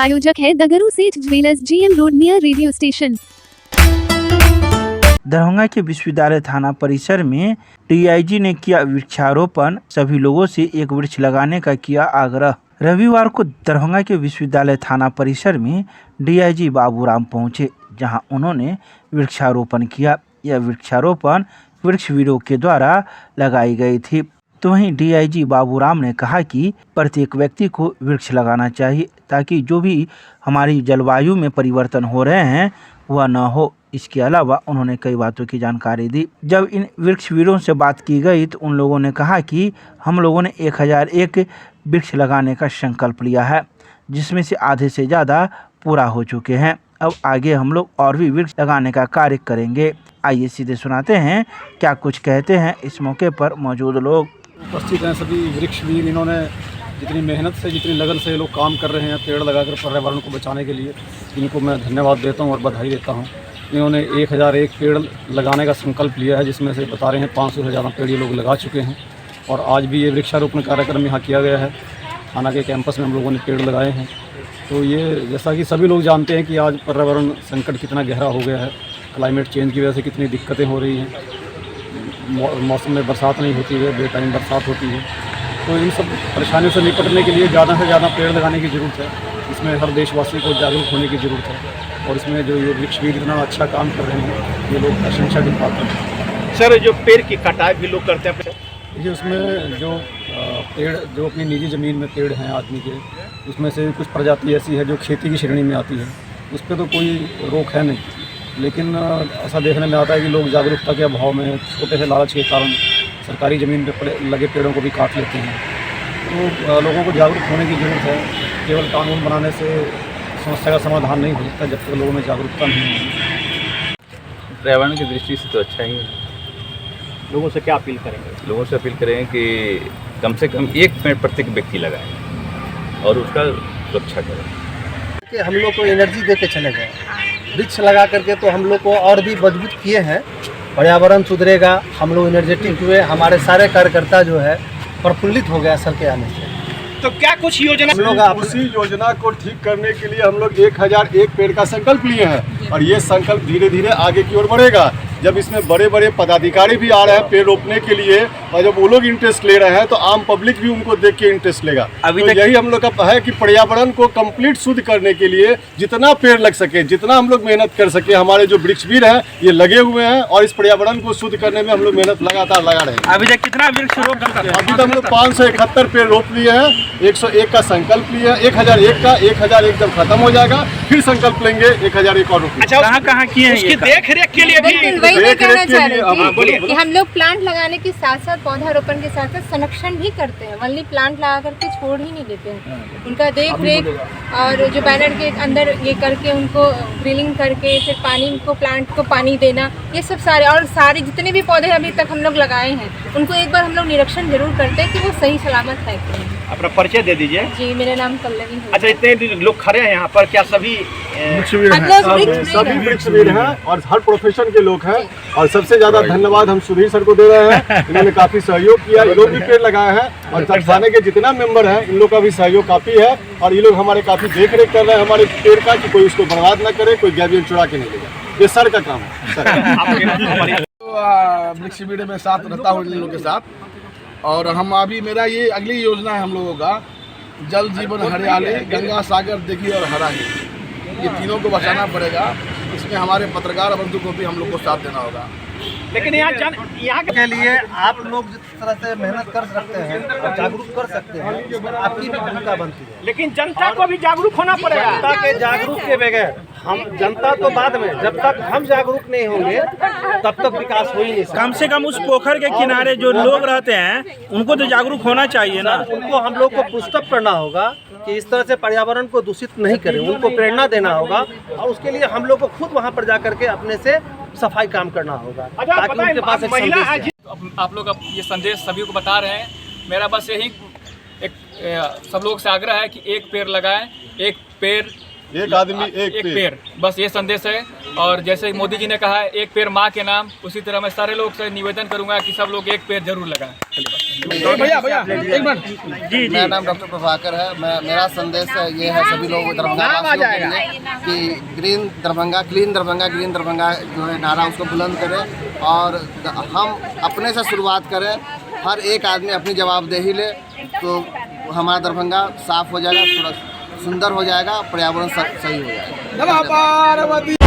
प्रायोजक है दगरू सेठ jewellers, GM road near radio station. Darbhanga के विश्वविद्यालय थाना परिसर में DIG ने किया वृक्षारोपण, सभी लोगों से एक वृक्ष लगाने का किया आग्रह। रविवार को दरभंगा के विश्वविद्यालय थाना परिसर में DIG बाबूराम पहुंचे, जहां उन्होंने वृक्षारोपण किया। यह वृक्षारोपण वृक्षवीरों के द्वारा लगाई गई थी। तो वहीं DIG बाबूराम ने कहा कि प्रत्येक व्यक्ति को वृक्ष लगाना चाहिए, ताकि जो भी हमारी जलवायु में परिवर्तन हो रहे हैं वह न हो। इसके अलावा उन्होंने कई बातों की जानकारी दी। जब इन वृक्षवीरों से बात की गई तो उन लोगों ने कहा कि हम लोगों ने 1001 वृक्ष लगाने का संकल्प लिया है, जिसमें से आधे से ज़्यादा पूरा हो चुके हैं। अब आगे हम लोग और भी वृक्ष लगाने का कार्य करेंगे। आइए सीधे सुनाते हैं क्या कुछ कहते हैं इस मौके पर मौजूद लोग। उपस्थित हैं सभी वृक्षवीर। इन्होंने जितनी मेहनत से, जितनी लगन से ये लोग काम कर रहे हैं पेड़ लगाकर पर्यावरण को बचाने के लिए, इनको मैं धन्यवाद देता हूं और बधाई देता हूं। इन्होंने 1001 पेड़ लगाने का संकल्प लिया है, जिसमें से बता रहे हैं 500 से ज़्यादा पेड़ ये लोग लगा चुके हैं। और आज भी ये वृक्षारोपण कार्यक्रम यहाँ किया गया है। थाना के कैंपस में हम लोगों ने पेड़ लगाए हैं। तो ये जैसा कि सभी लोग जानते हैं कि आज पर्यावरण संकट कितना गहरा हो गया है। क्लाइमेट चेंज की वजह से कितनी दिक्कतें हो रही हैं। मौसम में बरसात नहीं होती है, बेटाइम बरसात होती है। तो इन सब परेशानियों से निपटने के लिए ज़्यादा से ज़्यादा पेड़ लगाने की ज़रूरत है। इसमें हर देशवासी को जागरूक होने की ज़रूरत है। और इसमें जो ये वृक्षवीर इतना अच्छा काम कर रहे हैं, ये लोग प्रशंसा की पात्र हैं। सर, जो पेड़ की कटाई भी लोग करते हैं, ये उसमें जो पेड़ जो अपनी निजी ज़मीन में पेड़ हैं आदमी के, उसमें से कुछ प्रजाति ऐसी है जो खेती की श्रेणी में आती है, उस पर तो कोई रोक है नहीं। लेकिन ऐसा देखने में आता है कि लोग जागरूकता के अभाव में, छोटे से लालच के कारण सरकारी ज़मीन पे लगे पेड़ों को भी काट लेते हैं। तो लोगों को जागरूक होने की ज़रूरत है। केवल कानून बनाने से समस्या का समाधान नहीं हो सकता जब तक लोगों में जागरूकता नहीं है। पर्यावरण की दृष्टि से तो अच्छा ही है। लोगों से क्या अपील करेंगे? लोगों से अपील करें कि कम से कम एक पेड़ प्रत्येक व्यक्ति लगाएं और उसका सुरक्षा करें। कि हम लोग को एनर्जी दे के चले गए, वृक्ष लगा करके तो हम लोग को और भी मजबूत किए हैं। पर्यावरण सुधरेगा, हम लोग एनर्जेटिक हुए, हमारे सारे कार्यकर्ता जो है प्रफुल्लित हो गया सर के आने से। तो क्या कुछ योजना हम लोग उसी योजना को ठीक करने के लिए हम लोग 1001 पेड़ का संकल्प लिए हैं। और ये संकल्प धीरे धीरे आगे की ओर बढ़ेगा। जब इसमें बड़े बड़े पदाधिकारी भी आ रहे हैं पेड़ रोपने के लिए, और जब वो लोग इंटरेस्ट ले रहे हैं तो आम पब्लिक भी उनको देख के इंटरेस्ट लेगा। अभी तो यही हम लोग का है कि पर्यावरण को कंप्लीट शुद्ध करने के लिए जितना पेड़ लग सके, जितना हम लोग मेहनत कर सके, हमारे जो वृक्षवीर हैं ये लगे हुए हैं और इस पर्यावरण को शुद्ध करने में हम लोग मेहनत लगातार लगा रहे हैं। अभी तक कितना वृक्ष रोपण कर? अभी तक हम लोग 571 पेड़ रोप लिए हैं। 101 का संकल्प लिया है। 1001 का 1001 जब खत्म हो जाएगा फिर संकल्प लेंगे 1001 और रोप। अच्छा, कहाँ किए हैं? उसकी देख रेख के लिए भी वही कहना चाह रही थी कि हम लोग प्लांट लगाने के साथ साथ, पौधारोपण के साथ साथ संरक्षण भी करते हैं। वनली प्लांट लगा करके छोड़ ही नहीं देते हैं। उनका देख रेख और जो बैनर के अंदर ये करके उनको ग्रिलिंग करके फिर पानी को, प्लांट को पानी देना, ये सब सारे और सारे जितने भी पौधे अभी तक हम लोग लगाए हैं उनको एक बार हम लोग निरीक्षण जरूर करते हैं कि वो सही सलामत है कि नहीं। अपना परिचय दे दीजिए। जी, मेरा नाम पल्लवी है। अच्छा, इतने लोग खड़े हैं यहाँ पर, क्या सभी वृक्षवीर हैं? सभी वृक्षवीर हैं और हर प्रोफेशन के लोग हैं। और सबसे ज्यादा धन्यवाद हम सुधीर सर को दे रहे हैं। इन्होंने काफी सहयोग किया। ये लोग भी पेड़ लगाए हैं और थाने के जितना मेंबर हैं इन लोग का भी सहयोग काफी है। और ये लोग हमारे काफी देख रेख कर रहे हैं हमारे पेड़ का, कि कोई उसको बर्बाद न करे, कोई गैबियन चुरा के नहीं लेगा। ये सर का काम है। वृक्षवीर में साथ रहता हूँ इन लोगों के साथ। और हम अभी मेरा ये अगली योजना है हम लोगों का, जल जीवन हरियाली, गंगा सागर देखिए और हरा ही, ये तीनों को बचाना पड़ेगा। इसमें हमारे पत्रकार बंधु को भी हम लोग को साथ देना होगा। लेकिन यहाँ के लिए आप लोग जिस तरह से मेहनत कर सकते हैं और जागरूक कर सकते हैं, आपकी भी भूमिका बनती है। लेकिन जनता को भी जागरूक होना पड़ेगा। जनता के जागरूक के बगैर हम, जनता तो बाद में, जब तक हम जागरूक नहीं होंगे तब तक विकास हो ही नहीं सकता। कम से कम उस पोखर के किनारे जो लोग रहते हैं उनको तो जागरूक होना चाहिए ना। उनको हम लोग को पुष्टअप करना होगा कि इस तरह से पर्यावरण को दूषित नहीं करें। उनको प्रेरणा देना होगा और उसके लिए हम लोग को खुद वहाँ पर जा करके अपने से सफाई काम करना होगा, ताकि उनके पास एक संदेश है। आप लोग ये संदेश सभी को बता रहे हैं। मेरा बस यही एक सब लोग से आग्रह है कि एक पेड़ लगाएं, एक पेड़ एक आदमी एक पेड़, बस ये संदेश है। और जैसे मोदी जी ने कहा है एक पेड़ माँ के नाम, उसी तरह मैं सारे लोग से निवेदन करूंगा कि सब लोग एक पेड़ जरूर लगाएं। भैया एक मिनट। मेरा नाम डॉक्टर प्रभाकर है। मेरा संदेश ये है सभी लोग दरभंगा वासियों के लिए कि green Darbhanga, clean Darbhanga, green Darbhanga जो है नारा उसको बुलंद करें और हम अपने से शुरुआत करें। हर एक आदमी अपनी जवाबदेही ले तो हमारा दरभंगा साफ हो जाएगा, सुंदर हो जाएगा, पर्यावरण सही हो जाएगा।